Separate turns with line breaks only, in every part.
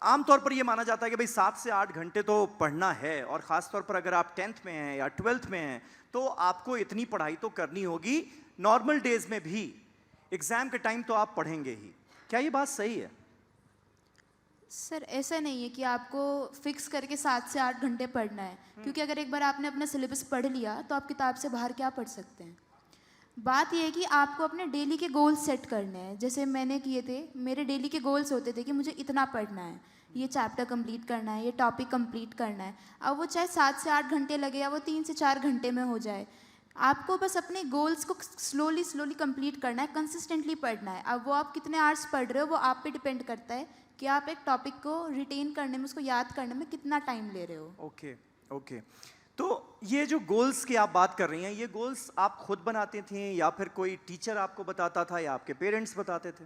आमतौर पर ये माना जाता है कि भाई 7 से 8 घंटे तो पढ़ना है, और ख़ास तौर पर अगर आप 10th में हैं या 12th में हैं तो आपको इतनी पढ़ाई तो करनी होगी। नॉर्मल डेज में भी एग्ज़ाम के टाइम तो आप पढ़ेंगे ही। क्या ये बात सही है?
सर ऐसा नहीं है कि आपको फिक्स करके 7 से 8 घंटे पढ़ना है, क्योंकि अगर एक बार आपने अपना सिलेबस पढ़ लिया तो आप किताब से बाहर क्या पढ़ सकते हैं। बात यह है कि आपको अपने डेली के गोल्स सेट करने हैं। जैसे मैंने किए थे, मेरे डेली के गोल्स होते थे कि मुझे इतना पढ़ना है, ये चैप्टर कंप्लीट करना है, ये टॉपिक कंप्लीट करना है। अब वो चाहे 7 से 8 घंटे लगे या वो 3 से 4 घंटे में हो जाए, आपको बस अपने गोल्स को स्लोली स्लोली कंप्लीट करना है, कंसिस्टेंटली पढ़ना है। अब वो आप कितने आवर्स पढ़ रहे हो वो आप पे डिपेंड करता है कि आप एक टॉपिक को रिटेन करने में, उसको याद करने में कितना टाइम ले रहे हो।
Okay okay. तो ये जो गोल्स की आप बात कर रही हैं, ये गोल्स आप खुद बनाते थे या फिर कोई टीचर आपको बताता था या आपके पेरेंट्स बताते थे?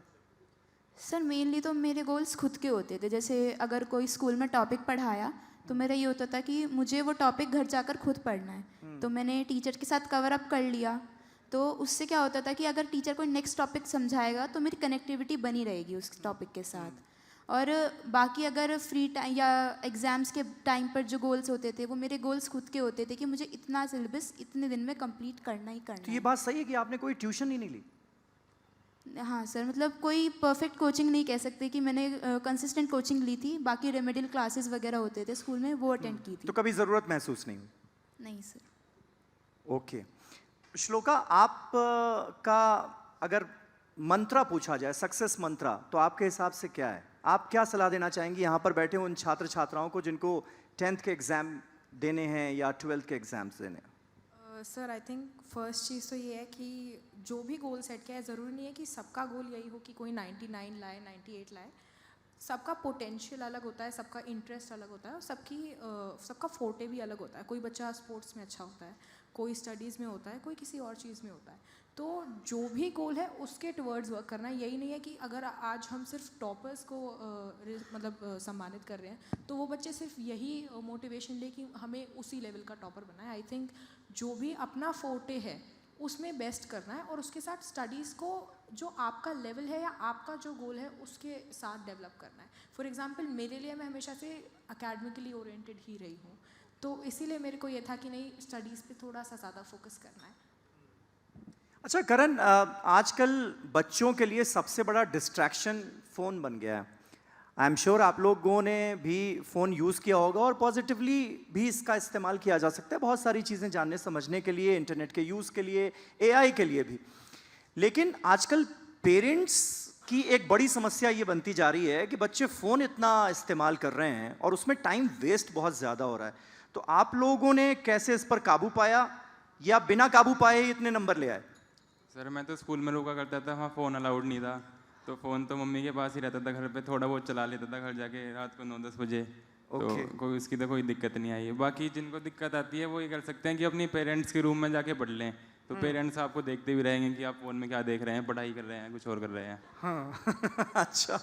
सर मेनली तो मेरे गोल्स खुद के होते थे। जैसे अगर कोई स्कूल में टॉपिक पढ़ाया तो मेरा ये होता था कि मुझे वो टॉपिक घर जाकर खुद पढ़ना है, तो मैंने टीचर के साथ कवर अप कर लिया। तो उससे क्या होता था कि अगर टीचर कोई नेक्स्ट टॉपिक समझाएगा तो मेरी कनेक्टिविटी बनी रहेगी उस टॉपिक के साथ। और बाकी अगर फ्री टाइम या एग्ज़ाम्स के टाइम पर जो गोल्स होते थे वो मेरे गोल्स खुद के होते थे कि मुझे इतना सिलेबस इतने दिन में कंप्लीट करना ही करना
तो ये
है।
बात सही है कि आपने कोई ट्यूशन ही नहीं ली?
हाँ सर, मतलब कोई परफेक्ट कोचिंग नहीं कह सकते कि मैंने कंसिस्टेंट कोचिंग ली थी। बाकी रेमेडियल क्लासेस वगैरह होते थे स्कूल में, वो अटेंड की थी।
तो कभी ज़रूरत महसूस नहीं हुई?
नहीं सर।
ओके। श्लोका, आप का अगर मंत्रा पूछा जाए, सक्सेस मंत्रा, तो आपके हिसाब से क्या है? आप क्या सलाह देना चाहेंगी यहाँ पर बैठे उन छात्र छात्राओं को जिनको 10th के एग्ज़ाम देने हैं या 12th के एग्ज़ाम्स देने हैं?
सर आई थिंक फर्स्ट चीज़ तो ये है कि जो भी गोल सेट किया है, ज़रूरी नहीं है कि सबका गोल यही हो कि कोई 99 लाए, 98 लाए। सबका पोटेंशियल अलग होता है, सबका इंटरेस्ट अलग होता है, और सबका फोर्टे भी अलग होता है। कोई बच्चा स्पोर्ट्स में अच्छा होता है, कोई स्टडीज़ में होता है, कोई किसी और चीज़ में होता है। तो जो भी गोल है उसके टुवर्ड्स वर्क करना है। यही नहीं है कि अगर आज हम सिर्फ टॉपर्स को सम्मानित कर रहे हैं तो वो बच्चे सिर्फ यही मोटिवेशन ले कि हमें उसी लेवल का टॉपर बनना है। आई थिंक जो भी अपना फोर्टे है उसमें बेस्ट करना है, और उसके साथ स्टडीज़ को जो आपका लेवल है या आपका जो गोल है उसके साथ डेवलप करना है। फॉर एग्जांपल मेरे लिए, मैं हमेशा से अकेडमिकली ओरिएंटेड ही रही हूँ, तो इसीलिए मेरे को ये था कि नहीं, स्टडीज़ पे थोड़ा सा ज़्यादा फोकस करना है।
अच्छा करण, आजकल बच्चों के लिए सबसे बड़ा डिस्ट्रैक्शन फ़ोन बन गया है। आई एम श्योर आप लोगों ने भी फ़ोन यूज़ किया होगा और पॉजिटिवली भी इसका इस्तेमाल किया जा सकता है बहुत सारी चीज़ें जानने समझने के लिए, इंटरनेट के यूज़ के लिए, एआई के लिए भी। लेकिन आजकल पेरेंट्स की एक बड़ी समस्या ये बनती जा रही है कि बच्चे फ़ोन इतना इस्तेमाल कर रहे हैं और उसमें टाइम वेस्ट बहुत ज़्यादा हो रहा है। तो आप लोगों ने कैसे इस पर काबू पाया, या बिना काबू पाए ही इतने नंबर ले आए?
सर मैं तो स्कूल में रुका करता था, वहाँ फ़ोन अलाउड नहीं था, तो फ़ोन तो मम्मी के पास ही रहता था। घर पे थोड़ा बहुत चला लेता था घर जाके रात को 9-10 बजे। तो कोई उसकी तो कोई दिक्कत नहीं आई। बाकी जिनको दिक्कत आती है वो ये कर सकते हैं कि अपनी पेरेंट्स के रूम में जाके पढ़ लें, तो पेरेंट्स आपको देखते भी रहेंगे कि आप फ़ोन में क्या देख रहे हैं, पढ़ाई कर रहे हैं, कुछ और कर रहे हैं।
हाँ अच्छा।